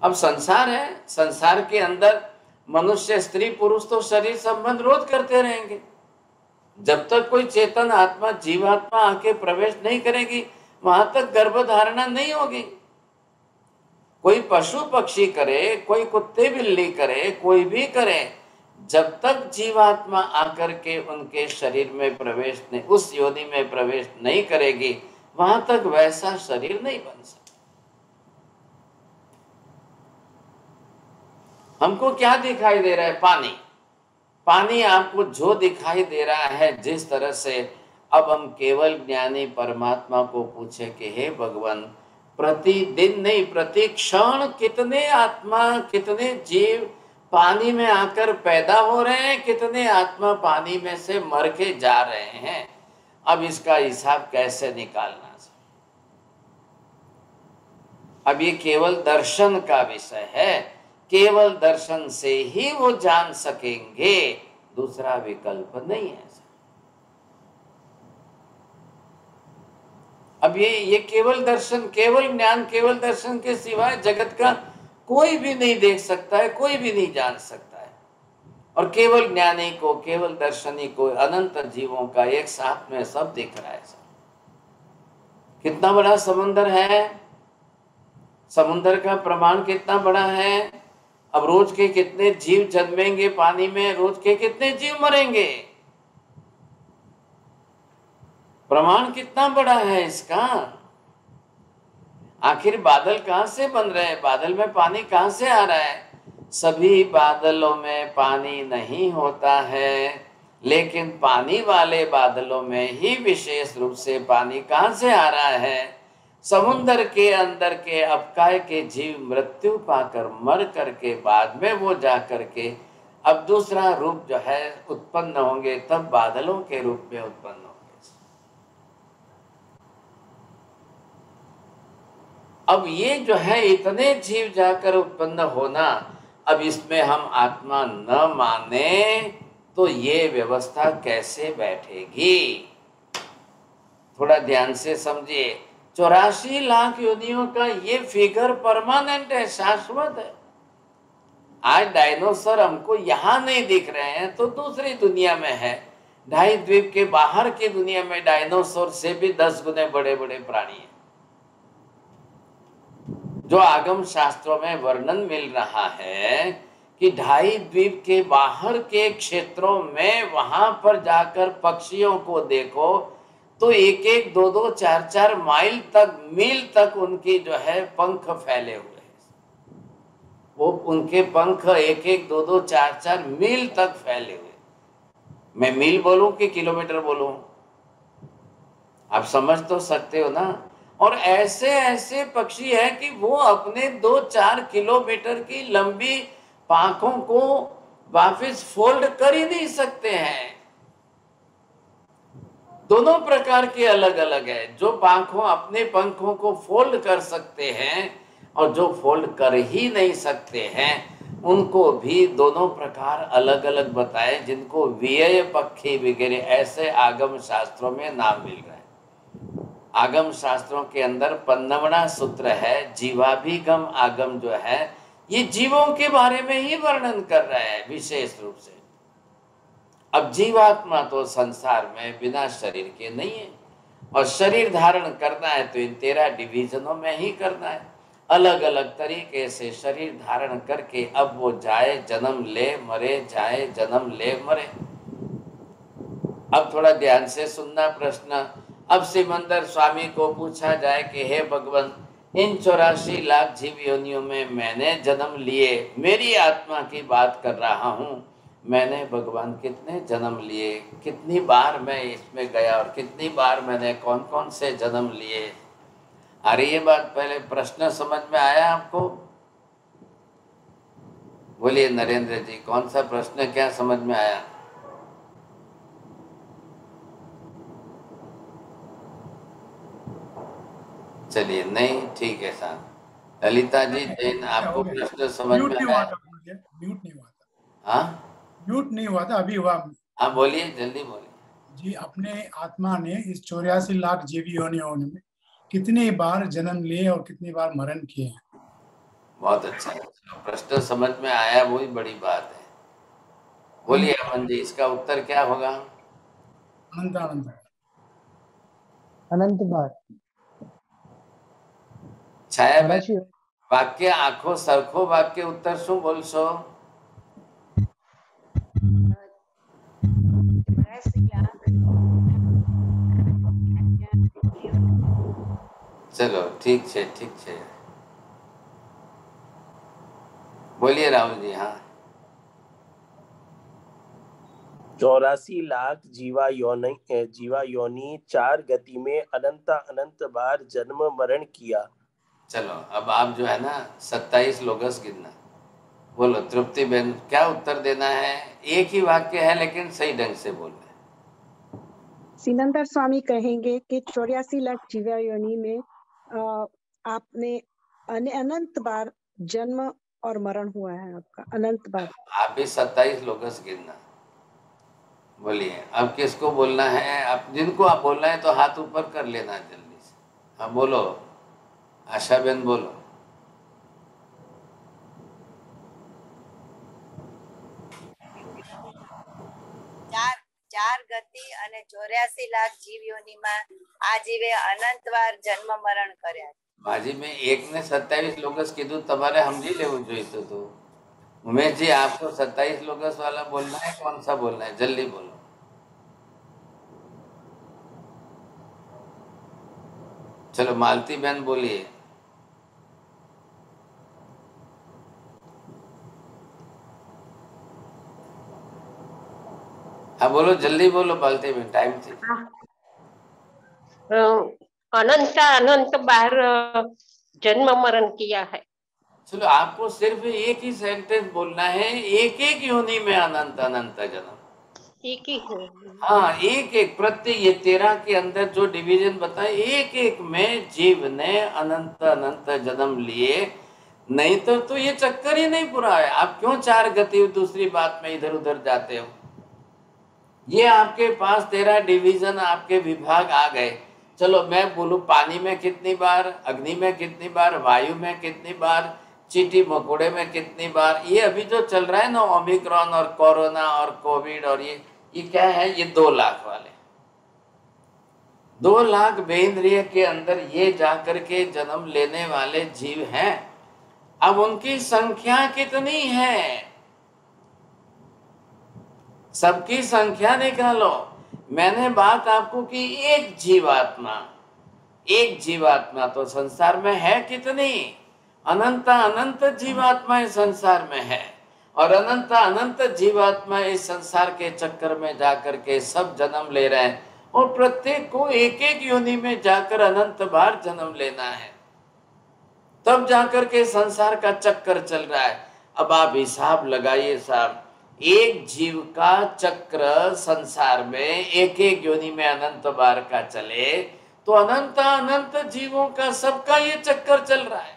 अब संसार है, संसार के अंदर मनुष्य स्त्री पुरुष तो शरीर संबंध रोध करते रहेंगे। जब तक कोई चेतन आत्मा जीवात्मा आके प्रवेश नहीं करेगी वहां तक गर्भधारणा नहीं होगी। कोई पशु पक्षी करे, कोई कुत्ते बिल्ली करे, कोई भी करे, जब तक जीवात्मा आकर के उनके शरीर में प्रवेश नहीं, उस योनि में प्रवेश नहीं करेगी, वहां तक वैसा शरीर नहीं बन सकता। हमको क्या दिखाई दे रहा है? पानी। पानी आपको जो दिखाई दे रहा है, जिस तरह से अब हम केवल ज्ञानी परमात्मा को पूछे कि हे भगवान, प्रतिदिन नहीं प्रति क्षण कितने आत्मा, कितने जीव पानी में आकर पैदा हो रहे हैं, कितने आत्मा पानी में से मर के जा रहे हैं। अब इसका हिसाब कैसे निकालना? अब ये केवल दर्शन का विषय है, केवल दर्शन से ही वो जान सकेंगे, दूसरा विकल्प नहीं है। अब ये केवल दर्शन, केवल ज्ञान, केवल दर्शन के सिवाय जगत का कोई भी नहीं देख सकता है, कोई भी नहीं जान सकता है। और केवल ज्ञानी को, केवल दर्शनी को, अनंत जीवों का एक साथ में सब दिख रहा है। कितना बड़ा समुद्र है, समुद्र का प्रमाण कितना बड़ा है। अब रोज के कितने जीव जन्मेंगे पानी में, रोज के कितने जीव मरेंगे, प्रमाण कितना बड़ा है इसका। आखिर बादल कहां से बन रहे हैं, बादल में पानी कहां से आ रहा है। सभी बादलों में पानी नहीं होता है, लेकिन पानी वाले बादलों में ही विशेष रूप से पानी कहां से आ रहा है। समुद्र के अंदर के अपकाय के जीव मृत्यु पाकर मर करके बाद में वो जा करके अब दूसरा रूप जो है उत्पन्न होंगे, तब बादलों के रूप में उत्पन्न होंगे। अब ये जो है इतने जीव जाकर उत्पन्न होना, अब इसमें हम आत्मा न माने तो ये व्यवस्था कैसे बैठेगी। थोड़ा ध्यान से समझिए। 84 लाख योनियों का ये फिगर परमानेंट है, शाश्वत है। आज डायनासोर हमको यहाँ नहीं दिख रहे हैं तो दूसरी दुनिया में है। ढाई द्वीप के बाहर की दुनिया में डायनासोर से भी 10 गुने बड़े बड़े प्राणी हैं। जो आगम शास्त्रों में वर्णन मिल रहा है कि ढाई द्वीप के बाहर के क्षेत्रों में वहां पर जाकर पक्षियों को देखो तो 1-1, 2-2, 4-4 मील तक उनकी जो है पंख फैले हुए हैं। वो उनके पंख 1-1, 2-2, 4-4 मील तक फैले हुए। मैं मील बोलूं कि किलोमीटर बोलूं, आप समझ तो सकते हो ना। और ऐसे ऐसे पक्षी है कि वो अपने 2-4 किलोमीटर की लंबी पांखों को वापस फोल्ड कर ही नहीं सकते हैं। दोनों प्रकार के अलग अलग है। जो अपने पंखों को फोल्ड कर सकते हैं और जो फोल्ड कर ही नहीं सकते हैं, उनको भी दोनों प्रकार अलग अलग बताए, जिनको व्यय पक्षी वगैरह ऐसे आगम शास्त्रों में नाम मिल रहा है। आगम शास्त्रों के अंदर 15वां सूत्र है, जीवाभिगम आगम जो है ये जीवों के बारे में ही वर्णन कर रहा है विशेष रूप से। अब जीवात्मा तो संसार में बिना शरीर के नहीं है, और शरीर धारण करना है तो इन 13 डिवीजनों में ही करना है। अलग अलग तरीके से शरीर धारण करके अब वो जाए जन्म ले मरे, जाए जन्म ले मरे। अब थोड़ा ध्यान से सुनना प्रश्न। अब सिमंदर स्वामी को पूछा जाए कि हे भगवान, इन 84 लाख जीव योनियों में मैंने जन्म लिए, मेरी आत्मा की बात कर रहा हूँ, मैंने भगवान कितने जन्म लिए, कितनी बार मैं इसमें गया और कितनी बार मैंने कौन कौन से जन्म लिए। अरे ये बात पहले प्रश्न समझ में आया आपको? बोलिए नरेंद्र जी, कौन सा प्रश्न, क्या समझ में आया? चलिए, नहीं ठीक है साहब। ललिता जी जैन, आपको प्रश्न समझ में आया? म्यूट नहीं हुआ था। हाँ, म्यूट नहीं हुआ था, अभी हुआ। हाँ बोलिए, जल्दी बोलिए जी। अपने आत्मा ने इस 84 लाख जीव योनियों में कितनी बार जन्म लिए और कितनी बार मरण किए हैं? बहुत अच्छा, प्रश्न समझ में आया, वही बड़ी बात है। बोलिए अमन जी, इसका उत्तर क्या होगा? अनंत अनंत अनंत बार। छाया वाक्य आंखों सरखो वाक्य उत्तर शू बोलशो? चलो ठीक है, ठीक है। बोलिए राहुल जी। हाँ, 84 लाख जीवा योनि 4 गति में अनंत बार जन्म मरण किया। चलो अब आप जो है ना 27 लोगस गिनना। बोलो तृप्ति बहन, क्या उत्तर देना है? एक ही वाक्य है लेकिन सही ढंग से बोलना है। सिमंदर स्वामी कहेंगे कि 84 लाख जीवा योनि में आपने अनंत बार जन्म और मरण हुआ है आपका, अनंत बार। आप भी 27 लोगस गिनना। बोलिए अब किसको बोलना है? आप जिनको आप बोलना है तो हाथ ऊपर कर लेना जल्दी से। हाँ बोलो, आशा बेन बोलो। ચાર ગતિ અને 84 લાખ જીવ યોનિમાં આ જીવે અનંત વાર જન્મ મરણ કર્યા. बाजी में एक ने 27 लोकस कीधु, તમારે સમજી લેવું જોઈતું હતું। उमेश जी, आपको 27 लोकस वाला बोलना है, कौन सा बोलना है? जल्दी बोलो। चलो मालती बहन बोलिए। हाँ बोलो, जल्दी बोलो मालती बहन, टाइम थी। अनंत अनंत बार जन्म मरण किया है। चलो आपको सिर्फ एक ही सेंटेंस बोलना है, एक एक योनि में अनंत अनंत जन्म। एक ही है। हाँ, एक एक प्रत्येक, ये 13 के अंदर जो डिवीजन बताए, एक एक में जीव ने अनंत अनंत जन्म लिए। नहीं तो ये चक्कर ही नहीं पूरा है। आप क्यों 4 गति दूसरी बात में इधर उधर जाते हो? ये आपके पास 13 डिवीजन, आपके विभाग आ गए। चलो मैं बोलूं, पानी में कितनी बार, अग्नि में कितनी बार, वायु में कितनी बार, चींटी मकोड़े में कितनी बार, ये अभी जो चल रहा है ना, ओमिक्रॉन और कोरोना और कोविड और ये क्या है? ये 2 लाख वाले, 2 लाख बेंद्रिय के अंदर ये जाकर के जन्म लेने वाले जीव हैं। अब उनकी संख्या कितनी है? सबकी संख्या निकालो। मैंने बात आपको की एक जीवात्मा तो संसार में है कितनी? अनंत अनंत जीवात्माएं संसार में है, और अनंत अनंत जीवात्मा इस संसार के चक्कर में जाकर के सब जन्म ले रहे हैं, और प्रत्येक को एक एक योनि में जाकर अनंत बार जन्म लेना है, तब जाकर के संसार का चक्कर चल रहा है। अब आप हिसाब लगाइए साहब, एक जीव का चक्र संसार में एक एक योनि में अनंत बार का चले, तो अनंत अनंत जीवों का सबका ये चक्कर चल रहा है,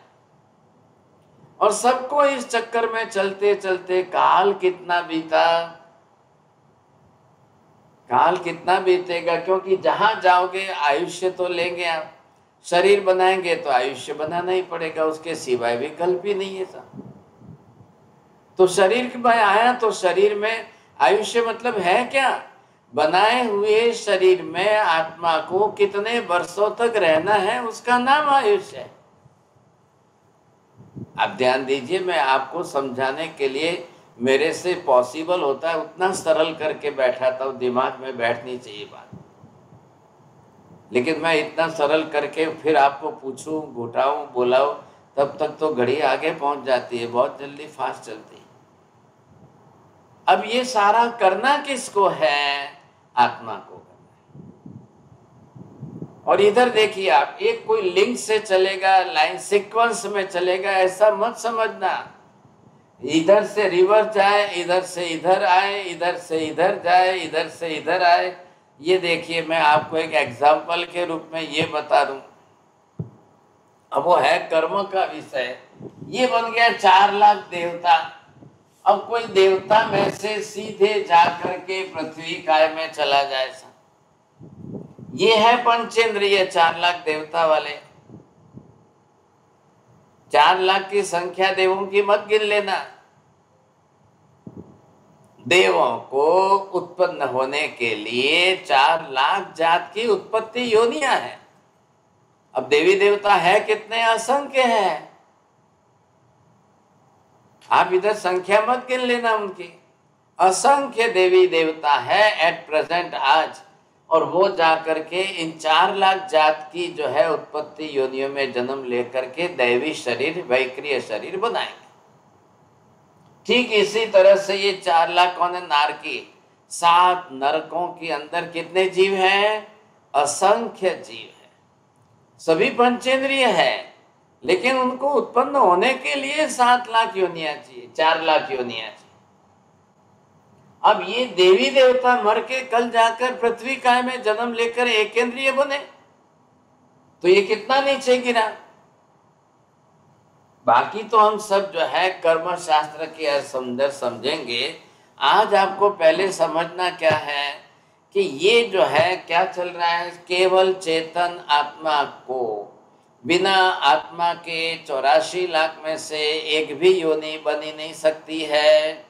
और सबको इस चक्कर में चलते चलते काल कितना बीता, काल कितना बीतेगा? क्योंकि जहां जाओगे आयुष्य तो लेंगे आप, शरीर बनाएंगे तो आयुष्य बनाना ही पड़ेगा, उसके सिवाय विकल्प ही नहीं है साहब। तो शरीर के भाई आया तो शरीर में आयुष्य मतलब है क्या? बनाए हुए शरीर में आत्मा को कितने वर्षों तक रहना है, उसका नाम आयुष्य है। आप ध्यान दीजिए, मैं आपको समझाने के लिए मेरे से पॉसिबल होता है उतना सरल करके बैठाता हूँ, दिमाग में बैठनी चाहिए बात, लेकिन मैं इतना सरल करके फिर आपको पूछूं, घुटाऊं, बुलाऊं, तब तक तो घड़ी आगे पहुंच जाती है, बहुत जल्दी फास्ट चलती है। अब ये सारा करना किसको है? आत्मा को करना है। और इधर देखिए आप, एक कोई लिंक से चलेगा, लाइन सीक्वेंस में चलेगा, ऐसा मत समझना। इधर से रिवर्स जाए, इधर से इधर आए, इधर से इधर जाए, इधर से इधर आए। ये देखिए, मैं आपको एक एग्जाम्पल के रूप में ये बता दूं। अब वो है कर्म का विषय। ये बन गया 4 लाख देवता। अब कोई देवता में से सीधे जाकर के पृथ्वी काय में चला जाए, ये है पंचेंद्रिय 4 लाख देवता वाले। 4 लाख की संख्या देवों की मत गिन लेना। देवों को उत्पन्न होने के लिए 4 लाख जात की उत्पत्ति योनियां हैं। अब देवी देवता है कितने? असंख्य है। आप इधर संख्या मत गिन लेना उनकी, असंख्य देवी देवता है एट प्रेजेंट आज, और वो जाकर के इन 4 लाख जात की जो है उत्पत्ति योनियों में जन्म लेकर के दैवी शरीर, वैक्रिय शरीर बनाएंगे। ठीक इसी तरह से ये 4 लाख कौन है? नारकी। 7 नरकों के अंदर कितने जीव हैं? असंख्य जीव है, सभी पंचेंद्रिय है, लेकिन उनको उत्पन्न होने के लिए 7 लाख योनियां चाहिए, 4 लाख योनियां चाहिए। अब ये देवी देवता मर के कल जाकर पृथ्वी काय में जन्म लेकर एकेंद्रिय बने, तो ये कितना नीचे गिरा। बाकी तो हम सब जो है कर्म शास्त्र के अंदर समझेंगे। आज आपको पहले समझना क्या है कि ये जो है क्या चल रहा है, केवल चेतन आत्मा को बिना आत्मा के 84 लाख में से एक भी योनि बनी नहीं सकती है,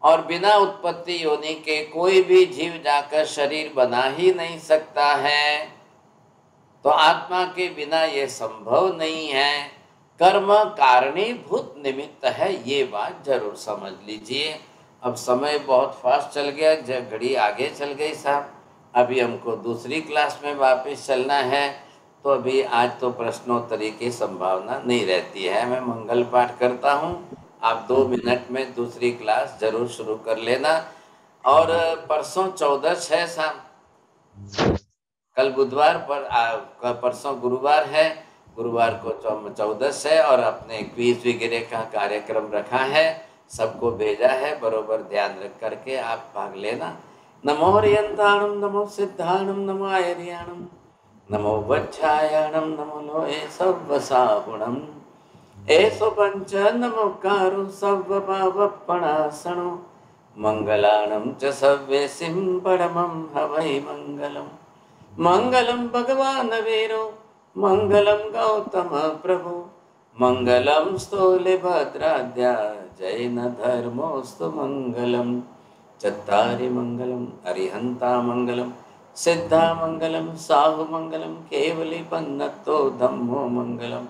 और बिना उत्पत्ति योनि के कोई भी जीव जाकर शरीर बना ही नहीं सकता है। तो आत्मा के बिना ये संभव नहीं है। कर्म कारणीभूत निमित्त है, ये बात जरूर समझ लीजिए। अब समय बहुत फास्ट चल गया, घड़ी आगे चल गई साहब। अभी हमको दूसरी क्लास में वापस चलना है, तो अभी आज तो प्रश्नोत्तरी की संभावना नहीं रहती है। मैं मंगल पाठ करता हूँ, आप 2 मिनट में दूसरी क्लास जरूर शुरू कर लेना। और परसों 14 है साहब, कल बुधवार पर परसों गुरुवार है, गुरुवार को 14 है, और अपने क्विज वगैरह का कार्यक्रम रखा है, सबको भेजा है, बरोबर ध्यान रख करके आप भाग लेना। नमो हरियंताणम, नमो सिद्धाणम, नमो आयर्याणम, नमो वच्छायाणम, नमो लोए सव्वसाहुणम, एसो पंच नमोकारो सव्वभावपणासनो, मंगलाणं च सव्येसिं परमं हवै मंगलम्। मंगलम भगवान वीरो, मंगलम गौतम प्रभु, मंगलम स्थूलिभद्राद्या, जैन धर्मोस्तु मंगलम। चत्तारि मंगलम अरिहंता मंगलम, सिद्धा मंगलम साहु मंगलम, केवली पन्नतो धम्मो मंगलम।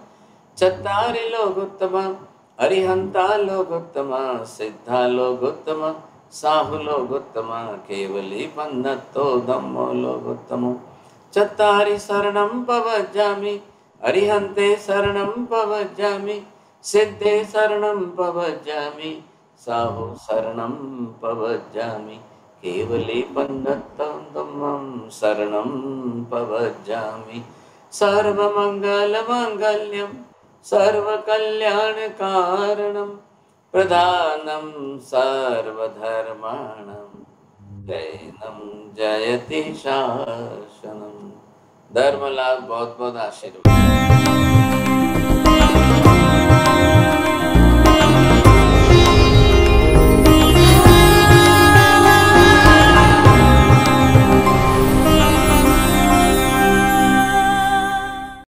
चत्तारि लोकोत्तम, अरिहंता लोकोत्तम, सिद्धा लोकोत्तम, साहु लोकोत्तम, केवली पन्नतो धम्मो लोकोत्तम। चत्तारि शरणं पवज्जामि, अरिहन्ते शरणं पवज्जामि, सिद्धे शरणं पवज्जामि, साहु शरणं पवज्जामि, केवले पन्नतं धम्मं शरणं पवज्जामि। सर्वमङ्गलमाङ्गल्यं सर्वकल्याणकारणं, प्रधानं सर्वधर्माणां, जैनं जयति शासनम्। धर्म लाभ बहुत बहुत आशीर्वाद।